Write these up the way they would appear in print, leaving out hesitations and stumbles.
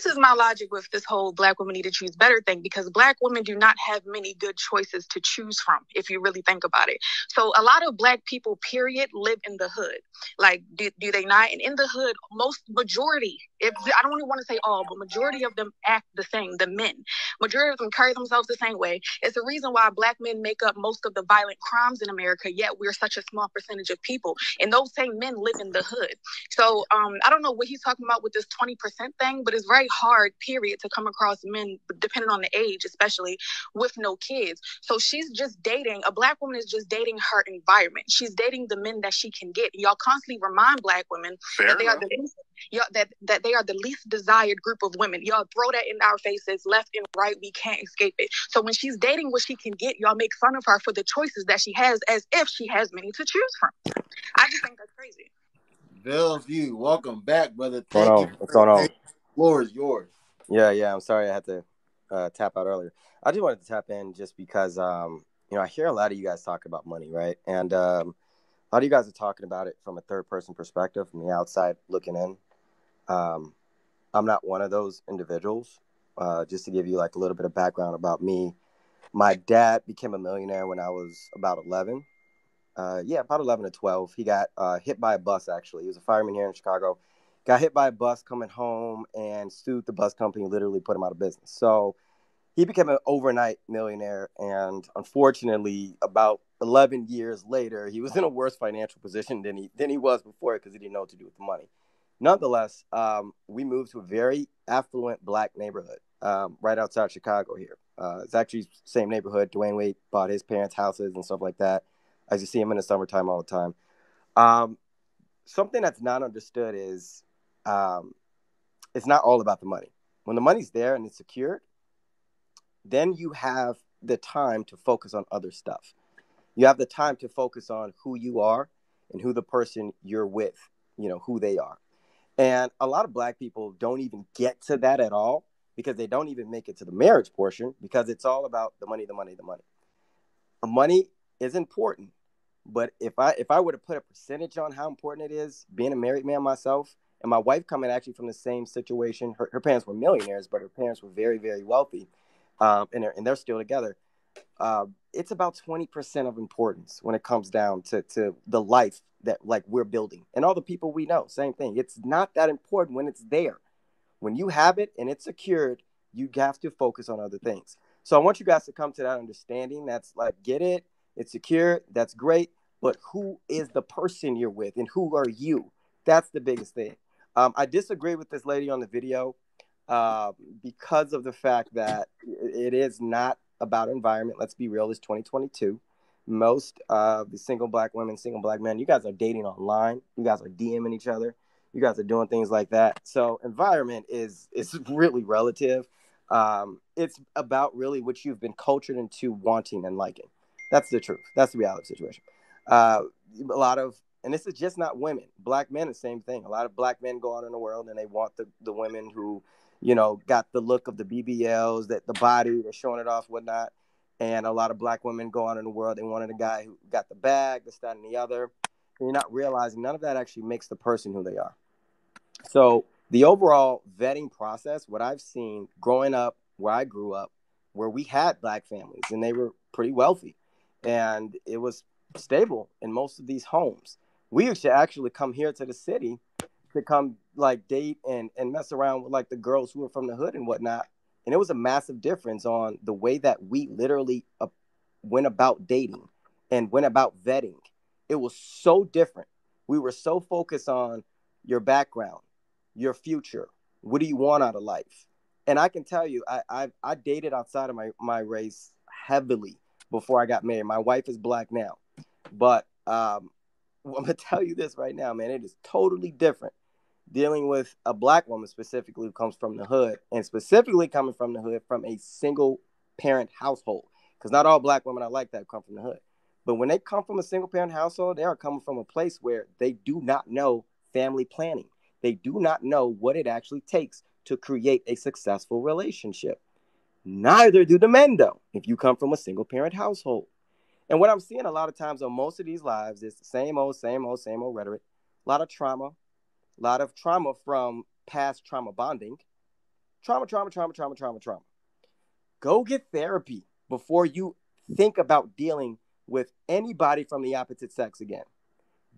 is my logic with this whole Black women need to choose better thing, because Black women do not have many good choices to choose from, if you really think about it. So a lot of Black people, period, live in the hood. Like, do they not? And in the hood, majority, if I don't even want to say all, but majority of them act the same. The men, majority of them carry themselves the same way. It's the reason why Black men make up most of the violent crimes in America, yet we're such a small percentage of people. And those same men live in the hood. So I don't know what he's talking about with this 20% thing, but it's very hard, period, to come across men, depending on the age, especially with no kids. So she's just dating, a Black woman is just dating her environment. She's dating the men that she can get. Y'all constantly remind Black women that they are the least, that they are the least desired group of women. Y'all throw that in our faces, left and right. We can't escape it. So when she's dating what she can get, y'all make fun of her for the choices that she has, as if she has many to choose from. I just think that's crazy. Bellevue, welcome back, brother. Thank you. What's going on? The floor is yours. Yeah. I'm sorry I had to tap out earlier. I just wanted to tap in just because, I hear a lot of you guys talk about money, right? And a lot of you guys are talking about it from a third-person perspective, from the outside looking in. I'm not one of those individuals. Just to give you like a little bit of background about me, my dad became a millionaire when I was about 11. About 11 or 12. He got hit by a bus, actually. He was a fireman here in Chicago. Got hit by a bus coming home and sued the bus company, literally put him out of business. So he became an overnight millionaire. And unfortunately, about 11 years later, he was in a worse financial position than he was before, because he didn't know what to do with the money. Nonetheless, we moved to a very affluent Black neighborhood right outside Chicago here. It's actually the same neighborhood Dwayne Wade bought his parents' houses and stuff like that. I just see him in the summertime all the time. Something that's not understood is it's not all about the money. When the money's there and it's secured, then you have the time to focus on other stuff. You have the time to focus on who you are and who the person you're with, who they are. And a lot of Black people don't even get to that at all, because they don't even make it to the marriage portion, because it's all about the money, the money, the money. Money is important. But if I were to put a percentage on how important it is, being a married man myself, and my wife coming actually from the same situation, her parents were millionaires, but her parents were very, very wealthy, and they're still together. It's about 20% of importance when it comes down to the life that like we're building, and all the people we know. Same thing. It's not that important when it's there. When you have it and it's secured, you have to focus on other things. So I want you guys to come to that understanding. That's like, get it. It's secure. That's great. But who is the person you're with, and who are you? That's the biggest thing. I disagree with this lady on the video because of the fact that it is not about environment. Let's be real. It's 2022. Most of the single Black women, single Black men, you guys are dating online. You guys are DMing each other. You guys are doing things like that. So environment is really relative. It's about really what you've been cultured into wanting and liking. That's the truth. That's the reality situation. A lot of, and this is just not women, Black men, the same thing. A lot of Black men go out in the world and they want the women who, got the look of the BBLs, that the body, they're showing it off, whatnot. And a lot of Black women go out in the world, they wanted a guy who got the bag, this, that, and the other. And you're not realizing none of that actually makes the person who they are. So the overall vetting process, what I've seen growing up, where I grew up, where we had Black families and they were pretty wealthy, and it was stable in most of these homes. We used to actually come here to the city to come like date and mess around with like the girls who were from the hood and whatnot. And it was a massive difference on the way that we literally went about dating and went about vetting. It was so different. We were so focused on your background, your future. What do you want out of life? And I can tell you, I dated outside of my race heavily before I got married. My wife is Black now. But I'm going to tell you this right now, man. It is totally different dealing with a Black woman specifically who comes from the hood, and specifically coming from the hood from a single parent household. Because not all Black women are like that come from the hood. But when they come from a single parent household, they are coming from a place where they do not know family planning. They do not know what it actually takes to create a successful relationship. Neither do the men, though, if you come from a single parent household. And what I'm seeing a lot of times on most of these lives is the same old rhetoric. A lot of trauma from past trauma bonding. Trauma. Go get therapy before you think about dealing with anybody from the opposite sex again.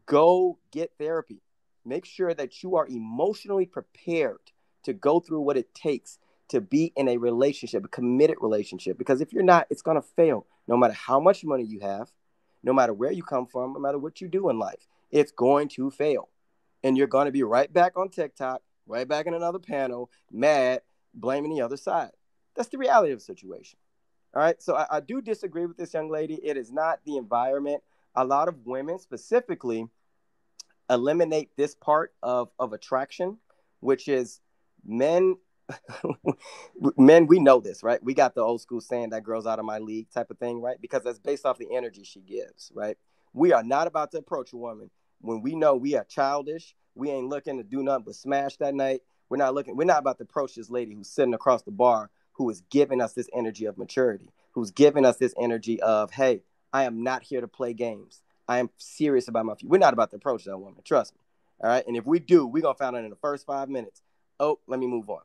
Go get therapy. Make sure that you are emotionally prepared to go through what it takes to be in a relationship, a committed relationship. Because if you're not, it's going to fail. No matter how much money you have, no matter where you come from, no matter what you do in life, it's going to fail. And you're going to be right back on TikTok, right back in another panel, mad, blaming the other side. That's the reality of the situation. All right. So I do disagree with this young lady. It is not the environment. A lot of women specifically eliminate this part of attraction, which is men. Men, we know this, right? We got the old school saying that girl's out of my league type of thing, right? Because that's based off the energy she gives, right? We are not about to approach a woman when we know we are childish. We ain't looking to do nothing but smash that night. We're not about to approach this lady who's sitting across the bar, who is giving us this energy of maturity, who's giving us this energy of, hey, I am not here to play games. I am serious about my future. We're not about to approach that woman. Trust me. All right. And if we do, we're going to find out in the first 5 minutes. Oh, let me move on.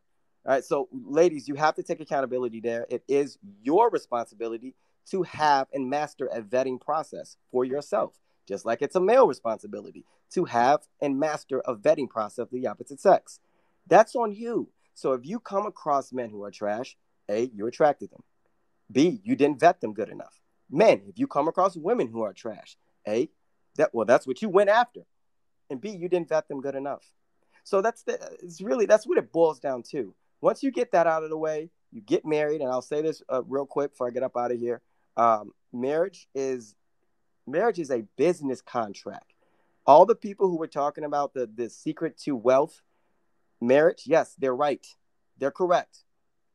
All right. So, ladies, you have to take accountability there. It is your responsibility to have and master a vetting process for yourself, just like it's a male responsibility to have and master a vetting process of the opposite sex. That's on you. So if you come across men who are trash, A, you attracted them. B, you didn't vet them good enough. Men, if you come across women who are trash, A, that's what you went after. And B, you didn't vet them good enough. So that's what it boils down to. Once you get that out of the way, you get married, and I'll say this real quick before I get up out of here. Marriage is a business contract. All the people who were talking about the secret to wealth, marriage, yes, they're right. They're correct.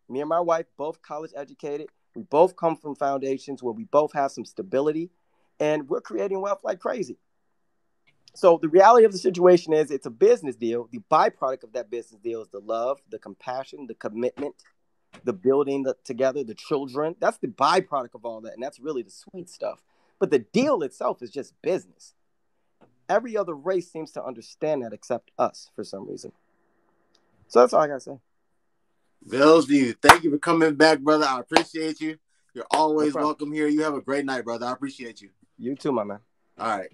Me and my wife, both college educated. We both come from foundations where we both have some stability, and we're creating wealth like crazy. So the reality of the situation is it's a business deal. The byproduct of that business deal is the love, the compassion, the commitment, the building together, the children. That's the byproduct of all that, and that's really the sweet stuff. But the deal itself is just business. Every other race seems to understand that except us for some reason. So that's all I got to say. Vels, thank you for coming back, brother. I appreciate you. You're always welcome here. You have a great night, brother. I appreciate you. You too, my man. All right.